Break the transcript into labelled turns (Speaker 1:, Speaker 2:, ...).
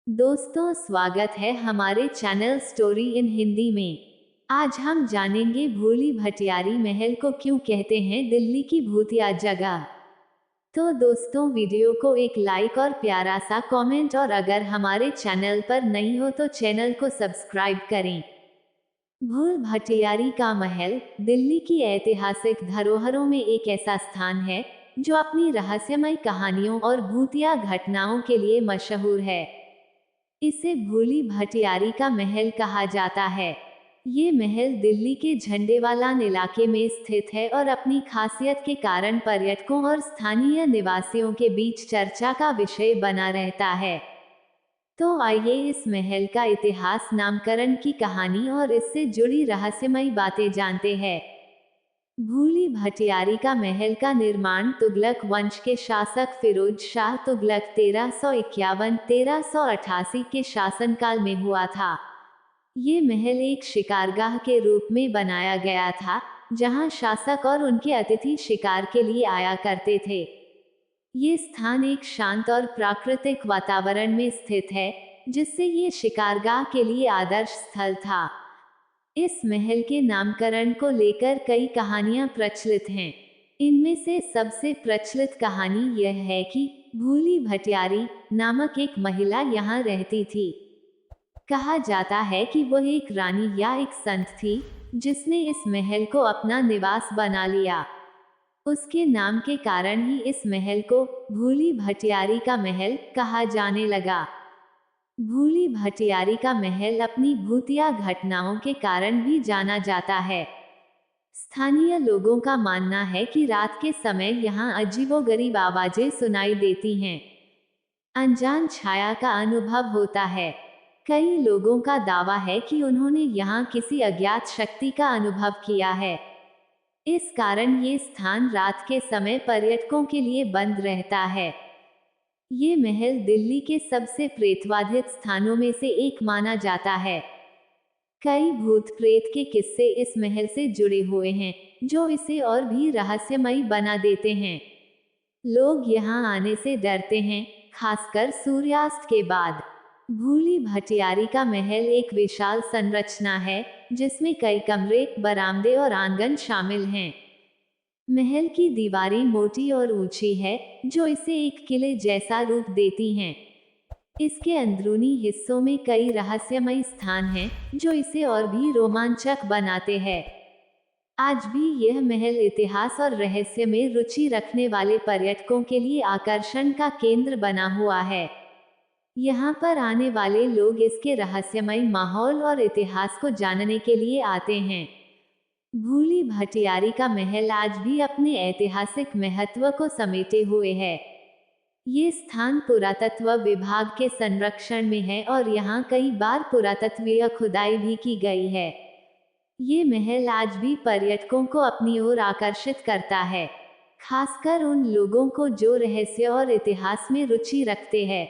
Speaker 1: दोस्तों, स्वागत है हमारे चैनल स्टोरी इन हिंदी में। आज हम जानेंगे भूली भटियारी महल को क्यों कहते हैं दिल्ली की भूतिया जगह। तो दोस्तों, वीडियो को एक लाइक और प्यारा सा कमेंट, और अगर हमारे चैनल पर नई हो तो चैनल को सब्सक्राइब करें। भूल भटियारी का महल दिल्ली की ऐतिहासिक धरोहरों में एक ऐसा स्थान है जो अपनी रहस्यमय कहानियों और भूतिया घटनाओं के लिए मशहूर है। इसे भूली भटियारी का महल कहा जाता है। ये महल दिल्ली के झंडेवालान इलाके में स्थित है और अपनी खासियत के कारण पर्यटकों और स्थानीय निवासियों के बीच चर्चा का विषय बना रहता है। तो आइए इस महल का इतिहास, नामकरण की कहानी और इससे जुड़ी रहस्यमय बातें जानते हैं। भूली भटियारी का महल का निर्माण तुगलक वंश के शासक फिरोज शाह तुगलक 1351-1388 के शासनकाल में हुआ था। ये महल एक शिकारगाह के रूप में बनाया गया था, जहां शासक और उनके अतिथि शिकार के लिए आया करते थे। ये स्थान एक शांत और प्राकृतिक वातावरण में स्थित है, जिससे ये शिकारगाह के लिए आदर्श स्थल था। इस महल के नामकरण को लेकर कई कहानियां प्रचलित हैं। इनमें से सबसे प्रचलित कहानी यह है कि भूली भटियारी नामक एक महिला यहाँ रहती थी। कहा जाता है कि वह एक रानी या एक संत थी, जिसने इस महल को अपना निवास बना लिया। उसके नाम के कारण ही इस महल को भूली भटियारी का महल कहा जाने लगा। भूली भटियारी का महल अपनी भूतिया घटनाओं के कारण भी जाना जाता है। स्थानीय लोगों का मानना है कि रात के समय यहाँ अजीबोगरीब आवाजें सुनाई देती हैं। अनजान छाया का अनुभव होता है। कई लोगों का दावा है कि उन्होंने यहाँ किसी अज्ञात शक्ति का अनुभव किया है। इस कारण ये स्थान रात के समय पर्यटकों के लिए बंद रहता है। ये महल दिल्ली के सबसे प्रेतवाधित स्थानों में से एक माना जाता है। कई भूत प्रेत के किस्से इस महल से जुड़े हुए हैं, जो इसे और भी रहस्यमयी बना देते हैं। लोग यहाँ आने से डरते हैं, खासकर सूर्यास्त के बाद। भूली भटियारी का महल एक विशाल संरचना है, जिसमें कई कमरे, बरामदे और आंगन शामिल हैं। महल की दीवारें मोटी और ऊंची है, जो इसे एक किले जैसा रूप देती हैं। इसके अंदरूनी हिस्सों में कई रहस्यमय स्थान हैं, जो इसे और भी रोमांचक बनाते हैं। आज भी यह महल इतिहास और रहस्य में रुचि रखने वाले पर्यटकों के लिए आकर्षण का केंद्र बना हुआ है। यहाँ पर आने वाले लोग इसके रहस्यमय माहौल और इतिहास को जानने के लिए आते हैं। भूली भटियारी का महल आज भी अपने ऐतिहासिक महत्व को समेटे हुए है। ये स्थान पुरातत्व विभाग के संरक्षण में है और यहाँ कई बार पुरातत्वीय खुदाई भी की गई है। ये महल आज भी पर्यटकों को अपनी ओर आकर्षित करता है, खासकर उन लोगों को जो रहस्य और इतिहास में रुचि रखते हैं।